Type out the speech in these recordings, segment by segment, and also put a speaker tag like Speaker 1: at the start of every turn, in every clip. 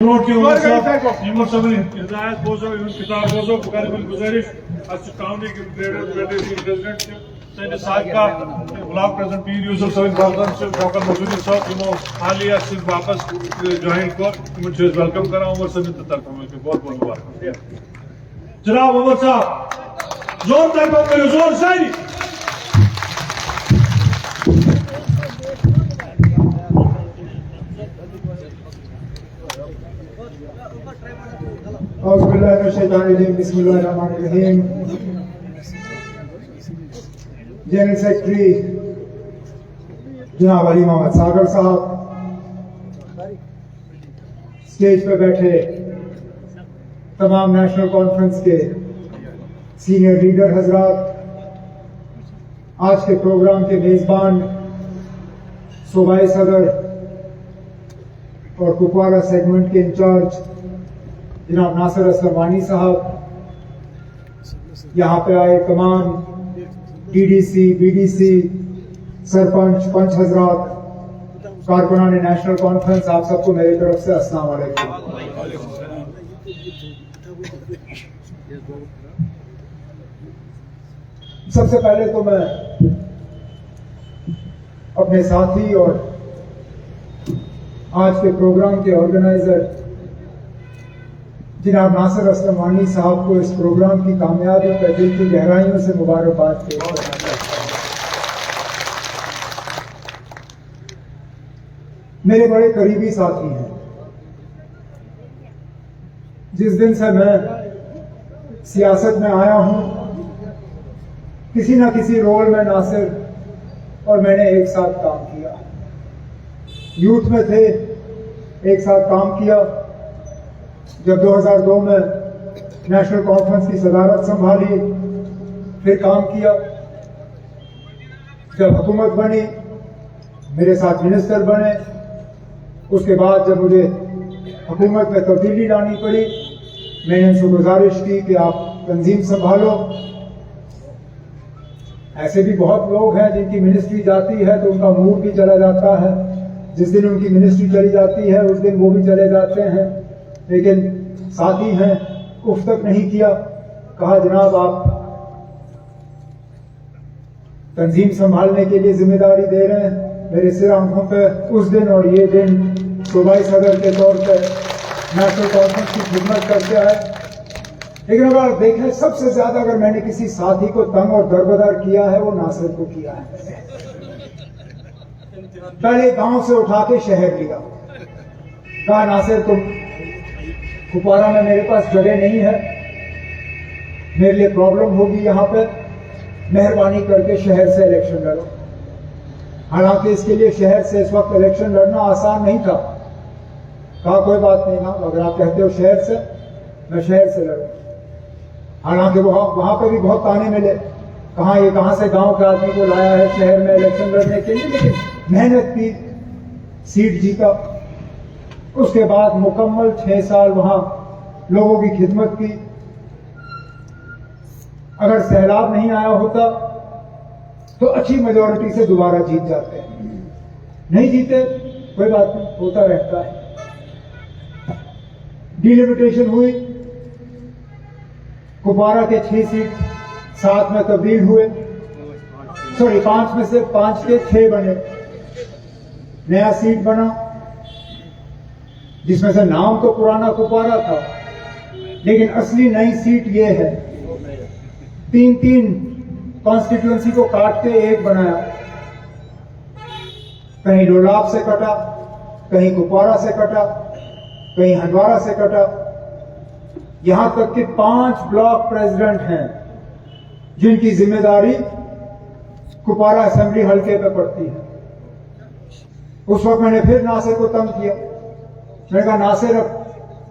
Speaker 1: हिदायत बोजो किताब बोजो करीबन गुजारिश काउंटी के प्रेसिडेंट साबका ब्लॉक प्रेसिडेंट पीर यूसुफ साहब डॉक्टर मसूदी साहब हालिया सिर्फ वापस ज्वाइन कर वेलकम करा उमर समित तरफ बहुत बहुत मुबारक जनाब उमर साहब जोर तक जोर से
Speaker 2: बिस्मिल्लाहिर्रहमानिर्रहीम। जनरल सेक्रेटरी जनाब अली मोहम्मद सागर साहब, स्टेज पर बैठे तमाम नेशनल कॉन्फ्रेंस के सीनियर लीडर हजरात, आज के प्रोग्राम के मेजबान सूबाई सदर और कुपवारा सेगमेंट के इंचार्ज जनाब नासिर असलम वानी साहब, यहाँ पे आए तमाम डीडीसी, बीडीसी, सरपंच, पंच हजरात, कारकुनान नेशनल कॉन्फ्रेंस, आप सबको मेरी तरफ से अस्सलाम वालेकुम। सबसे पहले तो मैं अपने साथी और आज के प्रोग्राम के ऑर्गेनाइजर जनाब नासिर असलम वानी साहब को इस प्रोग्राम की कामयाबी पर दिल की गहराइयों से मुबारकबाद पेश करना चाहता हूं। मेरे बड़े करीबी साथी हैं। जिस दिन से मैं सियासत में आया हूं, किसी ना किसी रोल में नासिर और मैंने एक साथ काम किया। यूथ में थे, एक साथ काम किया। जब 2002 में नेशनल कॉन्फ्रेंस की सदारत संभाली, फिर काम किया। जब हुकूमत बनी, मेरे साथ मिनिस्टर बने। उसके बाद जब मुझे हुकूमत में तब्दीली लानी पड़ी, मैंने उनसे गुजारिश की कि आप तंजीम संभालो। ऐसे भी बहुत लोग हैं जिनकी मिनिस्ट्री जाती है तो उनका मूड भी चला जाता है। जिस दिन उनकी मिनिस्ट्री चली जाती है उस दिन वो भी चले जाते हैं, लेकिन साथी हैं, उफ तक नहीं किया। कहा जनाब आप तंजीम संभालने के लिए जिम्मेदारी दे रहे हैं, मेरे सिर आंखों पे उस दिन और ये दिन सूबाई सदर के तौर पर नेशनल कॉन्फ्रेंस की खिदमत करते आए। लेकिन अगर आप देखें, सबसे ज्यादा अगर मैंने किसी साथी को तंग और दरबदर किया है वो नासिर को किया है। पहले गांव से उठा के शहर लिया, कहा नासिर तुम कुपवारा में मेरे पास जगह नहीं है, मेरे लिए प्रॉब्लम होगी यहाँ पे, मेहरबानी करके शहर से इलेक्शन लड़ो। हालांकि इसके लिए शहर से इस वक्त इलेक्शन लड़ना आसान नहीं था। कहा कोई बात नहीं ना, अगर आप कहते हो शहर से, मैं शहर से लड़ूं। हालांकि वहां पे भी बहुत ताने मिले, कहा ये कहां से गांव के आदमी को लाया है शहर में इलेक्शन लड़ने के लिए। लेकिन मेहनत की, सीट जीता। उसके बाद मुकम्मल 6 साल वहां लोगों की खिदमत की। अगर सैलाब नहीं आया होता तो अच्छी मेजॉरिटी से दोबारा जीत जाते हैं। नहीं जीते, कोई बात नहीं, होता रहता है। डिलिमिटेशन हुई, कुपवारा के 6 सीट 7 में तब्दील हुए। 5 में से 5 के 6 बने। नया सीट बना जिसमें से नाम तो पुराना कुपवारा था, लेकिन असली नई सीट ये है। 3-3 कॉन्स्टिट्यूएंसी को काट के एक बनाया। कहीं लोलाब से कटा, कहीं कुपवारा से कटा, कहीं हंदवारा से कटा। यहां तक कि 5 ब्लॉक प्रेसिडेंट हैं जिनकी जिम्मेदारी कुपवारा असेंबली हल्के पे पड़ती है। उस वक्त मैंने फिर नासिर को तंग किया। मैंने कहा नासिर,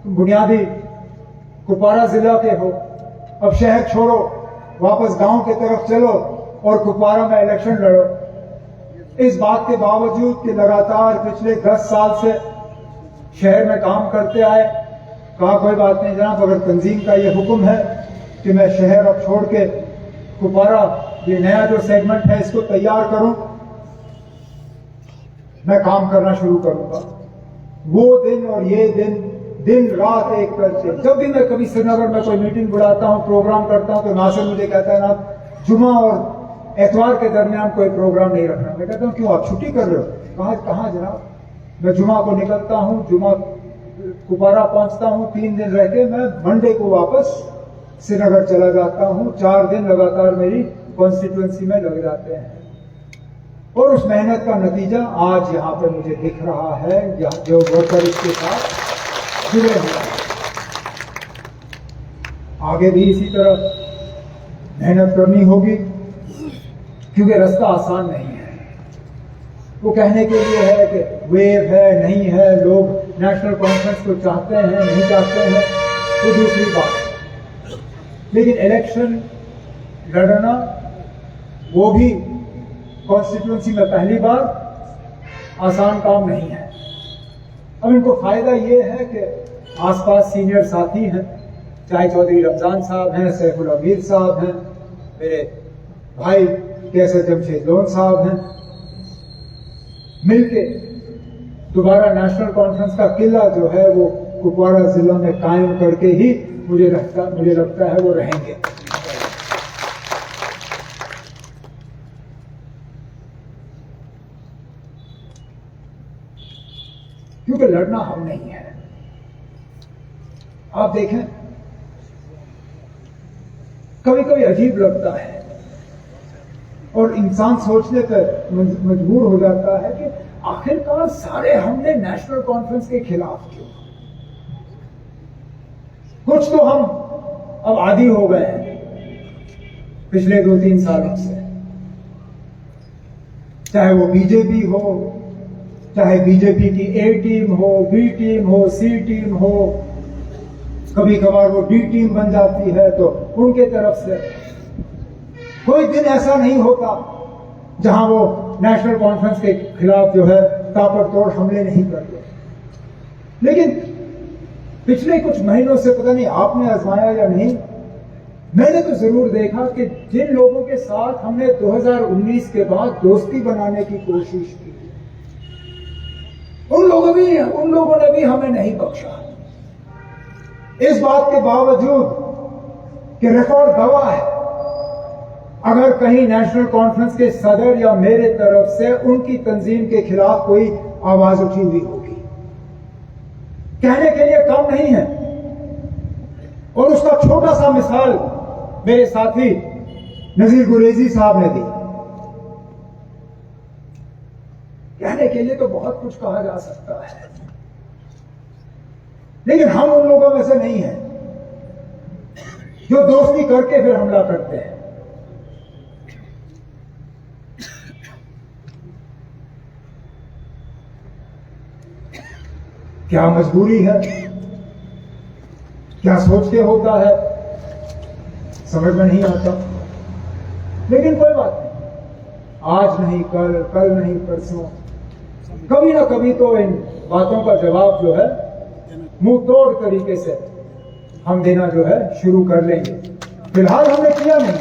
Speaker 2: तुम बुनियादी कुपवारा जिला के हो, अब शहर छोड़ो, वापस गांव की तरफ चलो और कुपवारा में इलेक्शन लड़ो। इस बात के बावजूद कि लगातार पिछले 10 साल से शहर में काम करते आए, कहा कोई बात नहीं जनाब, अगर तंजीम का ये हुक्म है कि मैं शहर अब छोड़ के कुपवारा ये नया जो सेगमेंट है इसको तैयार करूं, मैं काम करना शुरू करूंगा। वो दिन और ये दिन दिन रात एक करते। जब भी मैं कभी श्रीनगर में कोई मीटिंग बुलाता हूँ, प्रोग्राम करता हूँ, तो नासिर मुझे कहता है ना जुमा और एतवार के दरमियान कोई प्रोग्राम नहीं रखना। मैं कहता हूँ क्यों, आप छुट्टी कर रहे हो? कहाँ जनाब, मैं जुमा को निकलता हूँ, जुमा कुपवारा पहुंचता हूँ, 3 दिन रह के मैं मंडे को वापस श्रीनगर चला जाता हूँ। 4 दिन लगातार मेरी कॉन्स्टिट्यूएंसी में लग जाते हैं और उस मेहनत का नतीजा आज यहाँ पर मुझे दिख रहा है, जो वर्कर इसके साथ जुड़े हुए हैं। आगे भी इसी तरह मेहनत करनी होगी, क्योंकि रास्ता आसान नहीं है। वो कहने के लिए है कि वेव है, नहीं है, लोग नेशनल कॉन्फ्रेंस को चाहते हैं, नहीं चाहते हैं, तो दूसरी बात है। लेकिन इलेक्शन लड़ना, वो भी कॉन्स्टिट्यूंसी में पहली बार, आसान काम नहीं है। अब इनको फायदा ये है कि आसपास सीनियर साथी हैं, चाहे चौधरी रमजान साहब हैं, सैफुल अमीर साहब हैं, मेरे भाई कैसे जमशेद लोन साहब हैं, मिलके दोबारा नेशनल कॉन्फ्रेंस का किला जो है वो कुपवारा जिला में कायम करके ही मुझे लगता है वो रहेंगे। क्योंकि लड़ना हम नहीं है। आप देखें, कभी कभी अजीब लगता है और इंसान सोचने पर मजबूर हो जाता है कि आखिरकार सारे हमने नेशनल कॉन्फ्रेंस के खिलाफ क्यों? कुछ तो हम अब आदी हो गए हैं पिछले 2-3 सालों से, चाहे वो बीजेपी हो, चाहे बीजेपी की ए टीम हो, बी टीम हो, सी टीम हो, कभी कभार वो डी टीम बन जाती है, तो उनके तरफ से कोई दिन ऐसा नहीं होता जहां वो नेशनल कॉन्फ्रेंस के खिलाफ जो है ताबड़तोड़ हमले नहीं करते। लेकिन पिछले कुछ महीनों से, पता नहीं आपने आजमाया या नहीं, मैंने तो जरूर देखा कि जिन लोगों के साथ हमने 2019 के बाद दोस्ती बनाने की कोशिश की, उन लोगों ने भी हमें नहीं बख्शा। इस बात के बावजूद कि रिकॉर्ड गवाह है, अगर कहीं नेशनल कॉन्फ्रेंस के सदर या मेरे तरफ से उनकी तंजीम के खिलाफ कोई आवाज उठी हुई होगी, कहने के लिए कम नहीं है। और उसका छोटा सा मिसाल मेरे साथी नजीर गुरेजी साहब ने दी। कहने के लिए तो बहुत कुछ कहा जा सकता है, लेकिन हम उन लोगों में से नहीं हैं जो दोस्ती करके फिर हमला करते हैं। क्या मजबूरी है, क्या सोच के होता है, समझ में नहीं आता। लेकिन कोई बात नहीं, आज नहीं कल, कल नहीं परसों, कभी ना कभी तो इन बातों का जवाब जो है मुंह तोड़ तरीके से हम देना जो है शुरू कर लेंगे। फिलहाल हमने किया नहीं।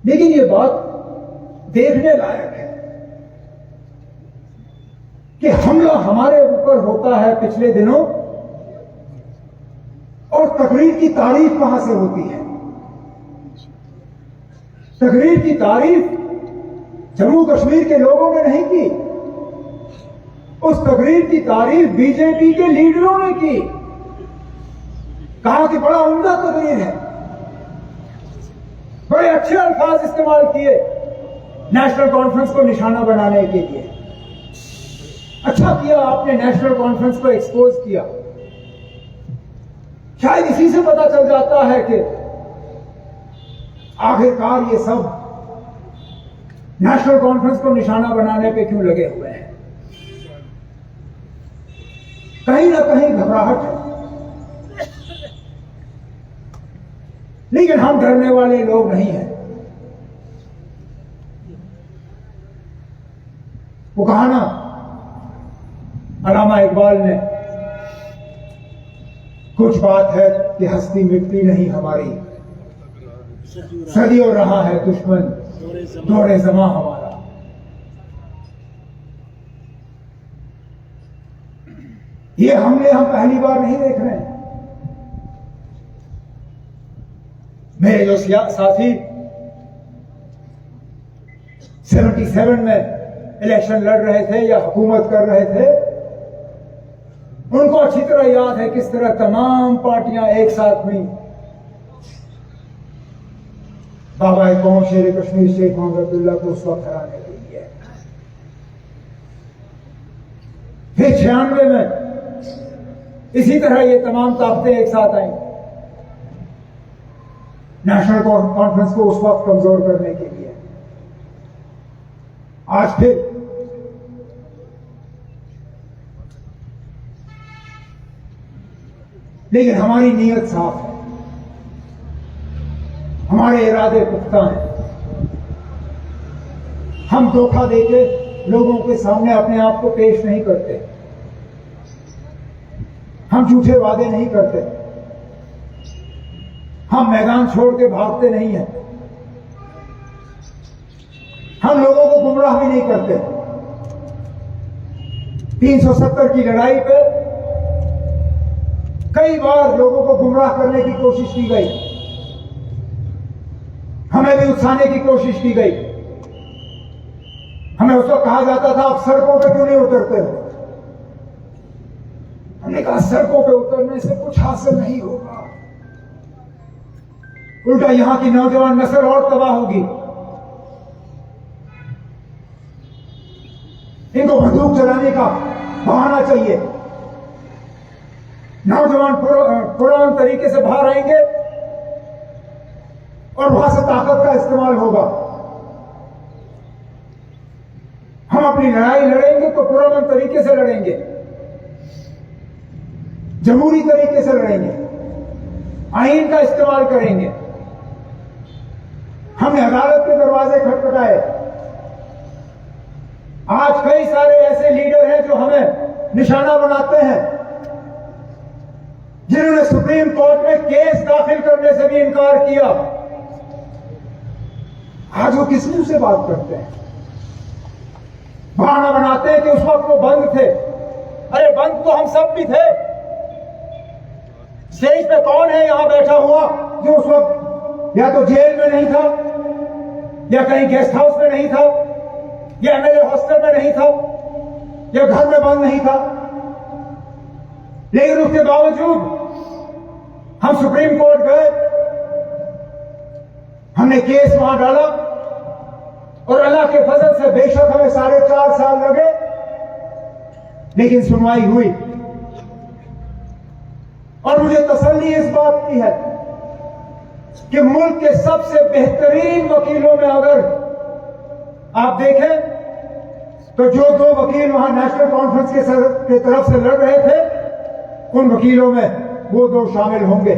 Speaker 2: लेकिन ये बात देखने लायक है कि हमला हमारे ऊपर होता है पिछले दिनों, और तकरीर की तारीफ कहां से होती है? तकरीर की तारीफ जम्मू कश्मीर के लोगों ने नहीं की, उस तकरीर की तारीफ बीजेपी के लीडरों ने की। कहा कि बड़ा उम्दा तकरीर है, बड़े अच्छे अल्फाज इस्तेमाल किए नेशनल कॉन्फ्रेंस को निशाना बनाने के लिए। अच्छा किया आपने नेशनल कॉन्फ्रेंस को एक्सपोज किया। शायद इसी से पता चल जाता है कि आखिरकार ये सब नेशनल कॉन्फ्रेंस को निशाना बनाने पे क्यों लगे हुए हैं। कहीं ना कहीं घबराहट है, लेकिन हम डरने वाले लोग नहीं हैं। वो कहा ना अल्लामा इकबाल ने, कुछ बात है कि हस्ती मिटती नहीं हमारी, सदियों रहा है दुश्मन दौरे ज़मां हमारा। ये हमले हम पहली बार नहीं देख रहे हैं। मेरे जो साथी 77 में इलेक्शन लड़ रहे थे या हुकूमत कर रहे थे, उनको अच्छी तरह याद है किस तरह तमाम पार्टियां एक साथ हुई बाबा कौम शेर कश्मीर शेख मोहम्मद अब्दुल्ला को उस वक्त हराने के लिए। फिर 96 में इसी तरह ये तमाम ताकतें एक साथ आई नेशनल कॉन्फ्रेंस को उस वक्त कमजोर करने के लिए। आज फिर लेकिन हमारी नीयत साफ है, हमारे इरादे पुख्ता हैं। हम धोखा देके लोगों के सामने अपने आप को पेश नहीं करते, हम झूठे वादे नहीं करते, हम मैदान छोड़ के भागते नहीं हैं, हम लोगों को गुमराह भी नहीं करते। 370 की लड़ाई पे कई बार लोगों को गुमराह करने की कोशिश की गई, हमें भी उकसाने की कोशिश की गई। हमें उस वक्त कहा जाता था आप सड़कों पे क्यों नहीं उतरते हो? हमने कहा सड़कों पे उतरने से कुछ हासिल नहीं होगा, उल्टा यहां की नौजवान नस्ल और तबाह होगी। इनको बंदूक चलाने का बहाना चाहिए, नौजवान पुराने तरीके से बाहर आएंगे और वहां से ताकत का इस्तेमाल होगा। हम अपनी लड़ाई लड़ेंगे तो पुराने तरीके से लड़ेंगे, जमहूरी तरीके से लड़ेंगे, आईन का इस्तेमाल करेंगे। हमने अदालत के दरवाजे खटखटाए। आज कई सारे ऐसे लीडर हैं जो हमें निशाना बनाते हैं, जिन्होंने सुप्रीम कोर्ट में केस दाखिल करने से भी इनकार किया। आज वो किस मुंह से बात करते हैं? बहाना बनाते हैं कि उस वक्त वो बंद थे। अरे बंद तो हम सब भी थे। स्टेज पे कौन है यहां बैठा हुआ जो उस वक्त या तो जेल में नहीं था, या कहीं गेस्ट हाउस में नहीं था, या एमएलए हॉस्टल में नहीं था, या घर में बंद नहीं था? लेकिन उसके बावजूद हम सुप्रीम कोर्ट गए, हमने केस वहां डाला और अल्लाह के फजल से बेशक हमें 4.5 साल लगे, लेकिन सुनवाई हुई। और मुझे तसल्ली इस बात की है कि मुल्क के सबसे बेहतरीन वकीलों में अगर आप देखें तो जो 2 वकील वहां नेशनल कॉन्फ्रेंस के तरफ से लड़ रहे थे, उन वकीलों में वो 2 शामिल होंगे।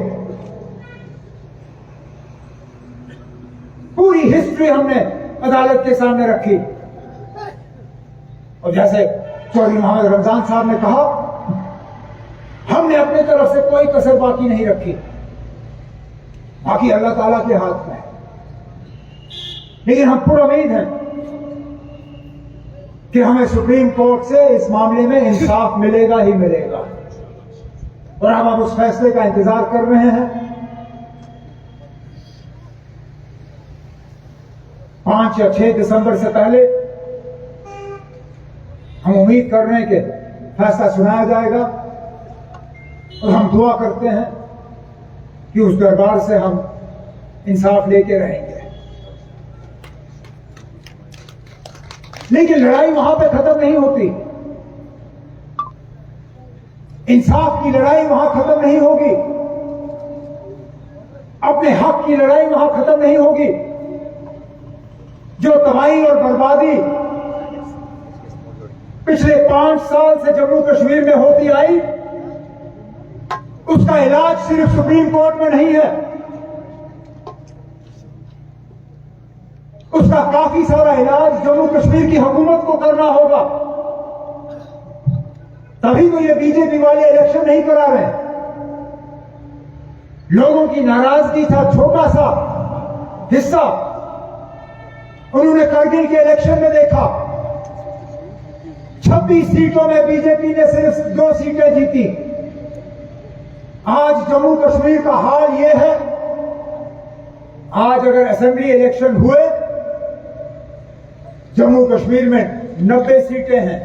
Speaker 2: पूरी हिस्ट्री हमने अदालत के सामने रखी। और जैसे चौधरी मोहम्मद रमजान साहब ने कहा, हमने अपनी तरफ से कोई कसर बाकी नहीं रखी, बाकी अल्लाह ताला के हाथ में है। लेकिन हम पूरी उम्मीद हैं कि हमें सुप्रीम कोर्ट से इस मामले में इंसाफ मिलेगा ही मिलेगा, और हम अब उस फैसले का इंतजार कर रहे हैं। 5 या 6 दिसंबर से पहले हम उम्मीद कर रहे हैं कि फैसला सुनाया जाएगा, और हम दुआ करते हैं कि उस दरबार से हम इंसाफ लेके रहेंगे। लेकिन लड़ाई वहां पे खत्म नहीं होती, इंसाफ की लड़ाई वहां खत्म नहीं होगी, अपने हक की लड़ाई वहां खत्म नहीं होगी। जो तबाही और बर्बादी पिछले 5 साल से जम्मू कश्मीर में होती आई, उसका इलाज सिर्फ सुप्रीम कोर्ट में नहीं है, उसका काफी सारा इलाज जम्मू कश्मीर की हुकूमत को करना होगा। तभी तो ये बीजेपी वाले इलेक्शन नहीं करा रहे। लोगों की नाराजगी था छोटा सा हिस्सा, उन्होंने करगिल के इलेक्शन में देखा 26 सीटों में बीजेपी ने सिर्फ 2 सीटें जीती। आज जम्मू कश्मीर का हाल यह है, आज अगर असेंबली इलेक्शन हुए, जम्मू कश्मीर में 90 सीटें हैं।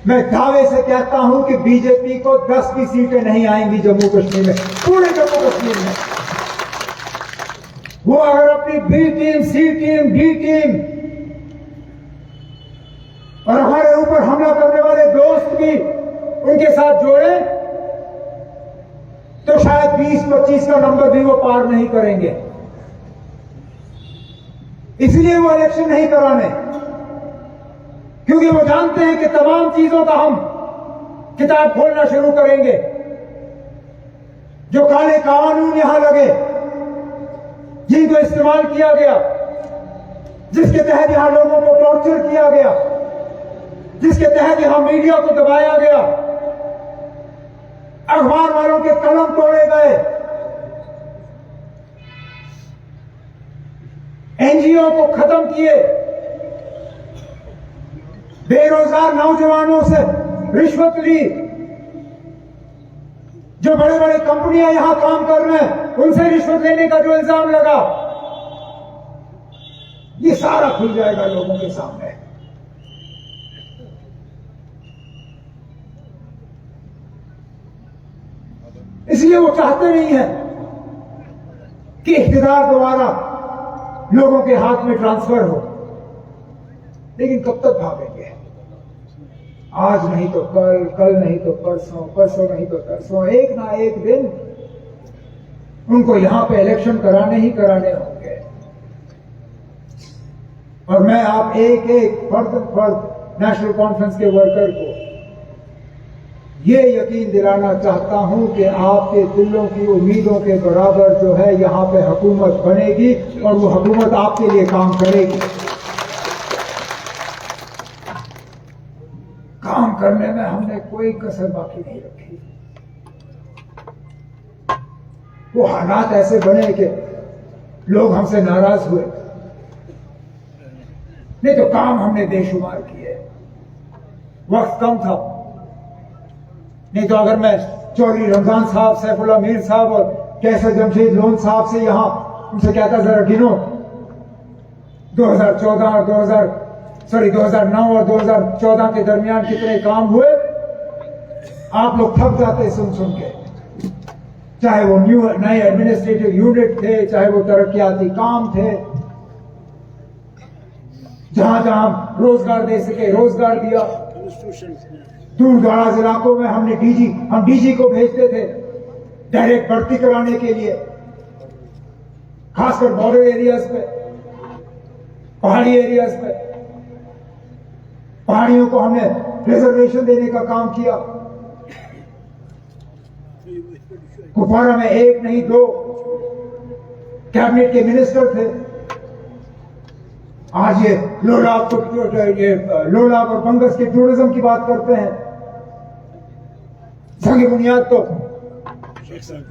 Speaker 2: मैं दावे से कहता हूं कि बीजेपी को 10 भी सीटें नहीं आएंगी जम्मू कश्मीर में, पूरे जम्मू कश्मीर में। वो अगर अपनी बी टीम, सी टीम, डी टीम और हमारे ऊपर हमला करने वाले दोस्त भी उनके साथ जोड़े तो शायद 20-25 का नंबर भी वो पार नहीं करेंगे। इसलिए वो इलेक्शन नहीं कराने, क्योंकि वो जानते हैं कि तमाम चीजों का हम किताब खोलना शुरू करेंगे। जो काले कानून यहां लगे, जिनको इस्तेमाल किया गया, जिसके तहत यहां लोगों को टॉर्चर किया गया, जिसके तहत यहां मीडिया को दबाया गया, अखबार वालों के कलम तोड़े गए, एनजीओ को खत्म किए, बेरोजगार नौजवानों से रिश्वत ली, जो बड़े बड़े कंपनियां यहां काम कर रहे हैं उनसे रिश्वत लेने का जो इल्जाम लगा, ये सारा खुल जाएगा लोगों के सामने। इसलिए वो चाहते नहीं है कि इख्तियार दोबारा लोगों के हाथ में ट्रांसफर हो, लेकिन कब तक भागेंगे? आज नहीं तो कल, कल नहीं तो परसों, परसों नहीं तो तरसों, एक ना एक दिन उनको यहां पे इलेक्शन कराने ही कराने होंगे। और मैं आप एक एक फर्द नेशनल कॉन्फ्रेंस के वर्कर को ये यकीन दिलाना चाहता हूं कि आपके दिलों की उम्मीदों के बराबर जो है यहां पे हुकूमत बनेगी और वो हुकूमत आपके लिए काम करेगी। काम करने में हमने कोई कसर बाकी नहीं रखी। वो हालात ऐसे बने कि लोग हमसे नाराज हुए, नहीं तो काम हमने बेशुमार किए। वक्त कम था, नहीं तो अगर मैं चौधरी रमजान साहब, सैफुल्लाह मीर साहब और कैसर जमशेद लोन साहब से यहां उनसे कहता जरा गिनो 2014 और 2009 और 2014 के दरमियान कितने काम हुए, आप लोग थक जाते सुन सुन के। चाहे वो नए एडमिनिस्ट्रेटिव यूनिट थे, चाहे वो तरक्याती काम थे, जहां जहां रोजगार दे सके रोजगार दिया। दूर दराज इलाकों में हम डीजी को भेजते थे डायरेक्ट भर्ती कराने के लिए, खासकर बॉर्डर एरियाज पे, पहाड़ी एरियाज पे। पहाड़ियों को हमने रिजर्वेशन देने का काम किया। कुपवाड़ा में एक नहीं 2 कैबिनेट के मिनिस्टर थे। आज ये लोलाब और बंगस के टूरिज्म की बात करते हैं। संग बुनियाद तो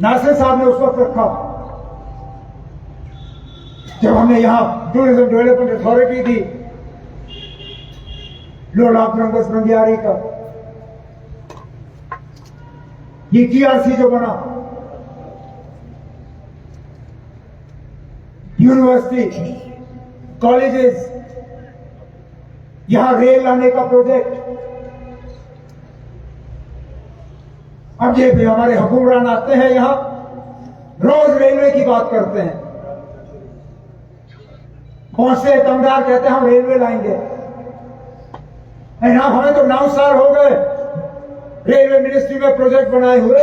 Speaker 2: नासिर साहब ने उस वक्त रखा जब हमने यहां टूरिज्म डेवलपमेंट अथॉरिटी दी, लोलाब बंगस बंगियारी का। ये टीआरसी जो बना, यूनिवर्सिटी, कॉलेजेस, यहां रेल लाने का प्रोजेक्ट। अब ये भी हमारे हुक्मरान आते हैं यहां, रोज रेलवे की बात करते हैं। पहुंचते तमदार कहते हैं हम रेलवे लाएंगे। यहां हमें तो 9 साल हो गए रेलवे मिनिस्ट्री में प्रोजेक्ट बनाए हुए।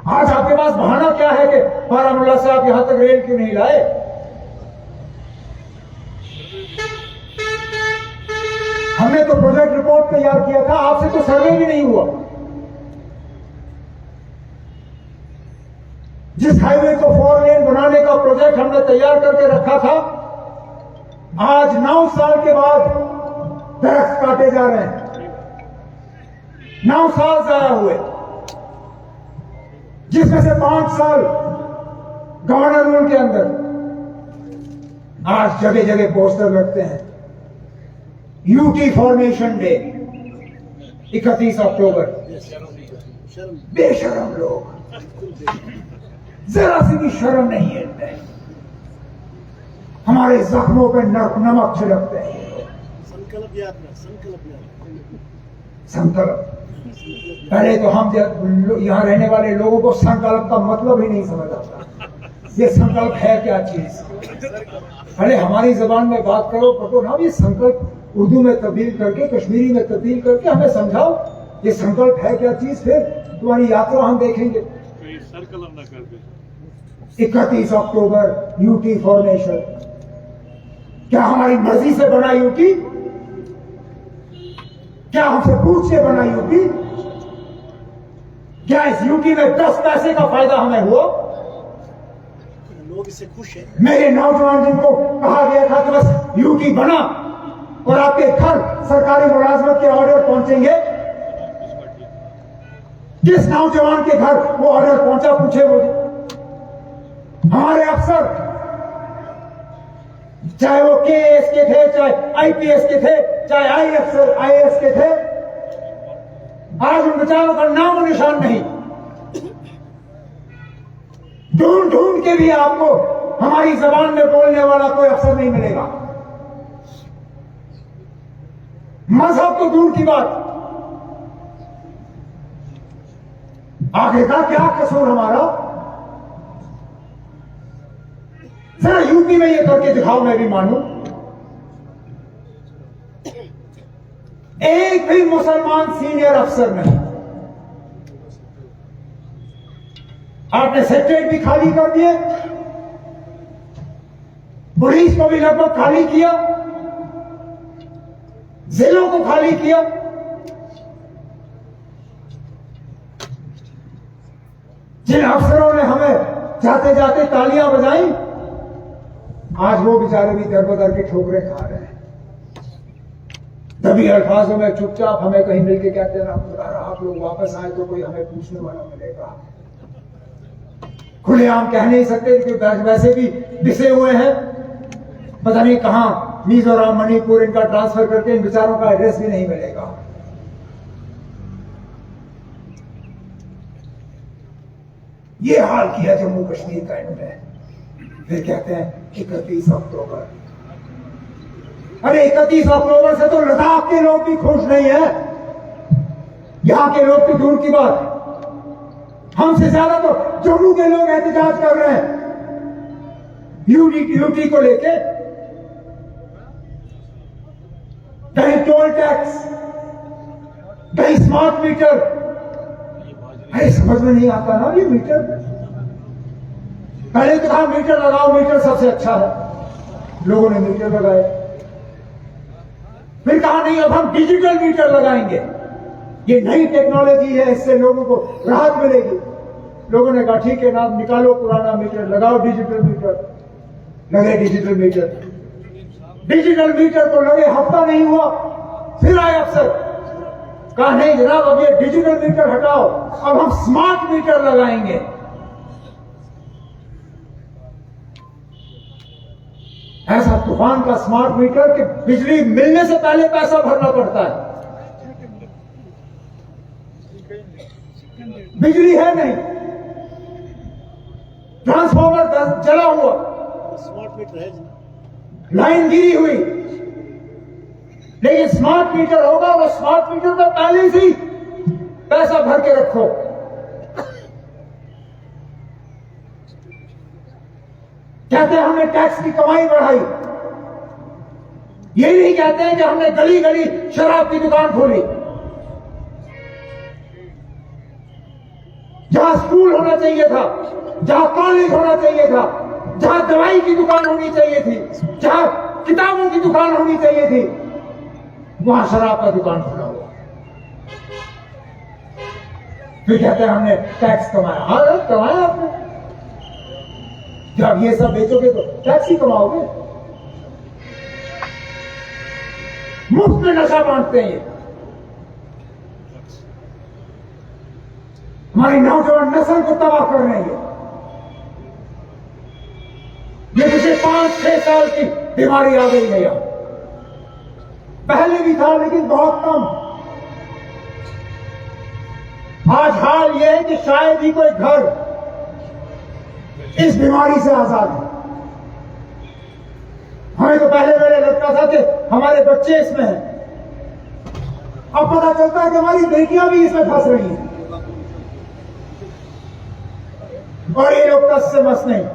Speaker 2: आज आपके पास बहाना क्या है कि बारामूला से आप यहां तक रेल क्यों नहीं लाए? हमने तो प्रोजेक्ट रिपोर्ट तैयार किया था, आपसे तो सर्वे भी नहीं हुआ। जिस हाईवे को 4 लेन बनाने का प्रोजेक्ट हमने तैयार करके रखा था, आज 9 साल के बाद दरख्त काटे जा रहे हैं। 9 साल जाया हुए, जिसमें से 5 साल गवर्नर रूल के अंदर। आज जगह जगह पोस्टर लगते हैं यूटी फॉर्मेशन डे 31 अक्टूबर, बेशरम लोग, जरा सी भी शर्म नहीं है इनमें। हमारे जख्मों पे नमक छिड़कते हैं।
Speaker 3: संकल्प याद रख,
Speaker 2: संकल्प पहले तो हम यहाँ रहने वाले लोगों को संकल्प का मतलब ही नहीं समझ आता। ये संकल्प है क्या चीज? पहले हमारी जबान में बात करो पटो ना, ये संकल्प उर्दू में तब्दील करके, कश्मीरी में तब्दील करके हमें समझाओ ये संकल्प है क्या चीज। फिर तुम्हारी यात्रा हम देखेंगे। 31 अक्टूबर यूटी फॉर्मेशन, क्या हमारी मर्जी से बना यूटी? क्या हमसे पूछ के बना यूटी? क्या इस यूटी में 10 पैसे का फायदा हमें हुआ?
Speaker 3: लोग इससे खुश हैं।
Speaker 2: मेरे नौजवान जिनको कहा गया था कि बस यूटी बना और आपके घर सरकारी मुलाजमत के ऑर्डर पहुंचेंगे, किस नौजवान के घर वो ऑर्डर पहुंचा पूछे मुझे। हमारे अफसर चाहे वो केएस के थे, चाहे आईपीएस के थे, चाहे आईएएस के थे, आज उन बेचारों का नाम और निशान नहीं। ढूंढ ढूंढ के भी आपको हमारी जबान में बोलने वाला कोई अफसर नहीं मिलेगा। मजहब तो दूर की बात, आगे का क्या कसूर हमारा? जरा यूपी में ये करके दिखाओ, मैं भी मानूं। एक भी मुसलमान सीनियर अफसर नहीं। आपने सेक्रेटरी भी खाली कर दिए, पुलिस को भी लगभग खाली किया, जिलों को खाली किया। जिन अफसरों ने हमें जाते जाते तालियां बजाई, आज वो बेचारे भी दर बदर के ठोकरें खा रहे हैं। तभी अल्फाजों में चुपचाप हमें कहीं मिलके कहते हैं आप लोग वापस आए तो कोई हमें पूछने वाला मिलेगा। खुलेआम कह नहीं सकते क्योंकि वैसे भी बिसे हुए हैं, पता नहीं कहां मिजोरम, मणिपुर इनका ट्रांसफर करके इन बेचारों का एड्रेस भी नहीं मिलेगा। ये हाल किया जम्मू कश्मीर का इन्होंने। फिर कहते हैं 31 अक्टूबर। अरे 31 अक्टूबर से तो लद्दाख के लोग भी खुश नहीं है। यहां के लोग तो दूर की बात, हमसे ज्यादा तो जम्मू के लोग एहतजाज कर रहे हैं यूटी को लेके। कहीं टोल टैक्स, कहीं स्मार्ट मीटर। अरे समझ में नहीं आता ना ये मीटर। पहले तो कहा मीटर लगाओ, मीटर सबसे अच्छा है, लोगों ने मीटर लगाए। फिर कहा नहीं अब हम डिजिटल मीटर लगाएंगे, ये नई टेक्नोलॉजी है, इससे लोगों को राहत मिलेगी। लोगों ने कहा ठीक है ना, निकालो पुराना मीटर, लगाओ डिजिटल मीटर। लगे डिजिटल मीटर, डिजिटल मीटर को लगे हफ्ता नहीं हुआ, फिर आए अफसर, कहा नहीं जनाब अब ये डिजिटल मीटर हटाओ, अब हम स्मार्ट मीटर लगाएंगे। ऐसा तूफान का स्मार्ट मीटर कि बिजली मिलने से पहले पैसा भरना पड़ता है। बिजली है नहीं, ट्रांसफॉर्मर जला हुआ,
Speaker 3: स्मार्ट मीटर है,
Speaker 2: लाइन गिरी हुई। लेकिन स्मार्ट मीटर होगा, वो स्मार्ट मीटर में पहले से ही पैसा भर के रखो। कहते हैं हमने टैक्स की कमाई बढ़ाई, ये नहीं कहते हैं कि हमने गली गली शराब की दुकान खोली। जहां स्कूल होना चाहिए था, जहां कॉलेज होना चाहिए था, जहां दवाई की दुकान होनी चाहिए थी, जहां किताबों की दुकान होनी चाहिए थी, वहां शराब का दुकान खुला हुआ। फिर कहते हैं हमने टैक्स कमाया। हाँ कमाया आपने, जब ये सब बेचोगे तो टैक्स ही कमाओगे। मुफ्त में नशा बांटते हैं ये। हमारी नौजवान नस्ल को तबाह कर रहे हैं ये पिछले 5-6 साल की बीमारी आ गई है यहां। पहले भी था लेकिन बहुत कम। आज हाल यह है कि शायद ही कोई घर इस बीमारी से आजाद है। हमें तो पहले लगता था कि हमारे बच्चे इसमें हैं, अब पता चलता है कि हमारी बेटियां भी इसमें फंस रही हैं और ये लोग टस से मस नहीं।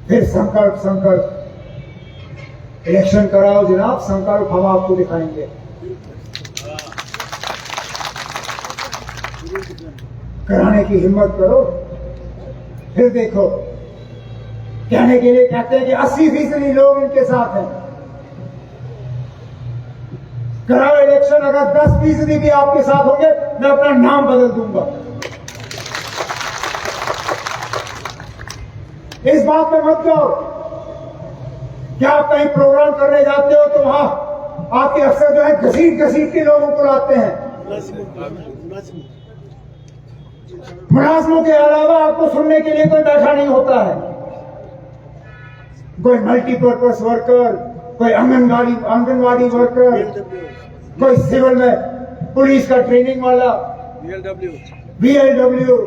Speaker 2: फिर संकल्प इलेक्शन कराओ जनाब, संकल्प हम आपको दिखाएंगे। कराने की हिम्मत करो, फिर देखो। कहने के लिए कहते हैं कि 80% लोग इनके साथ हैं। कराओ इलेक्शन, अगर 10% भी आपके साथ होंगे मैं अपना नाम बदल दूंगा। इस बात पे मत जाओ। क्या आप कहीं प्रोग्राम करने जाते हो तो वहां आपके अफसर जो है घसीट के लोगों को लाते हैं। मुलाजिमों के अलावा आपको सुनने के लिए कोई बैठा नहीं होता है। कोई मल्टीपर्पज वर्कर, कोई आंगनवाड़ी वर्कर, कोई सिविल में पुलिस का ट्रेनिंग वाला, BLW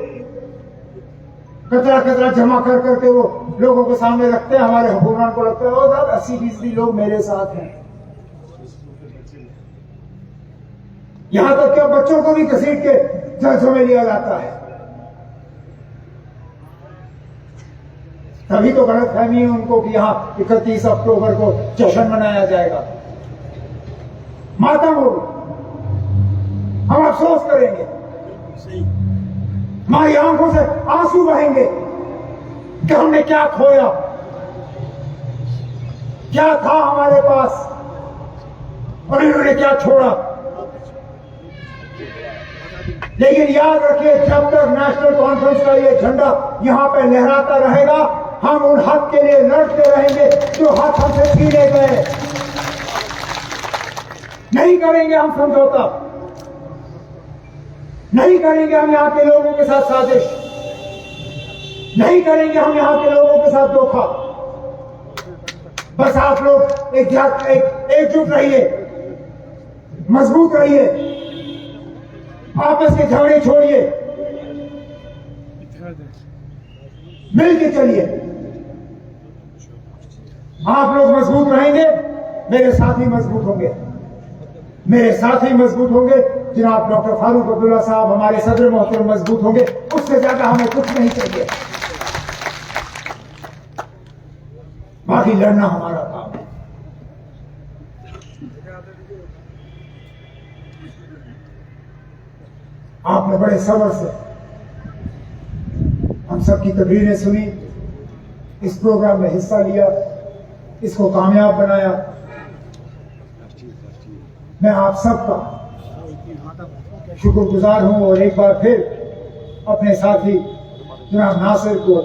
Speaker 2: कचरा जमा कर करके वो लोगों के सामने रखते हैं। हमारे हुक्मरान को लगता है वो साहब 80% लोग मेरे साथ हैं। यहां तक कि बच्चों को भी घसीट के जलसों में लिया जाता है। तभी तो गलतफहमी है उनको कि यहां 31 अक्टूबर को जश्न मनाया जाएगा। मातम होगा, हम अफसोस करेंगे, हमारी आंखों से आंसू बहेंगे कि हमने क्या खोया, क्या था हमारे पास और इन्होंने क्या छोड़ा। लेकिन याद रखिए, जब तक नेशनल कॉन्फ्रेंस का ये झंडा यहां पे लहराता रहेगा, हम उन हक के लिए लड़ते रहेंगे जो हक हमसे छीने गए। नहीं करेंगे हम समझौता, नहीं करेंगे हम यहां के लोगों के साथ साजिश, नहीं करेंगे हम यहां के लोगों के साथ धोखा। बस आप लोग एकजुट रहिए, मजबूत रहिए, आपस के झगड़े छोड़िए, मिल के चलिए। आप लोग मजबूत रहेंगे, मेरे साथी मजबूत होंगे, मेरे साथी मजबूत होंगे। जनाब डॉक्टर फारूक अब्दुल्ला साहब हमारे सदर मोहतरम मजबूत होंगे। उससे ज्यादा हमें कुछ नहीं चाहिए। बाकी लड़ना हमारा काम है। आपने बड़े सब्र से हम सबकी तकरीरें सुनी, इस प्रोग्राम में हिस्सा लिया, इसको कामयाब बनाया। मैं आप सबका शुक्रगुजार हूं और एक बार फिर अपने साथी जनाब नासिर को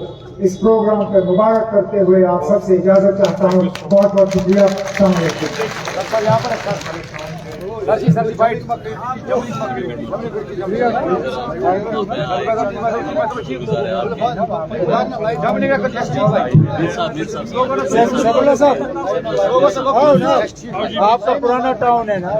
Speaker 2: इस प्रोग्राम पर मुबारक करते हुए आप सबसे इजाजत चाहता हूं। बहुत बहुत शुक्रिया। अस्सलाम वालेकुम। आपका पुराना टाउन है ना।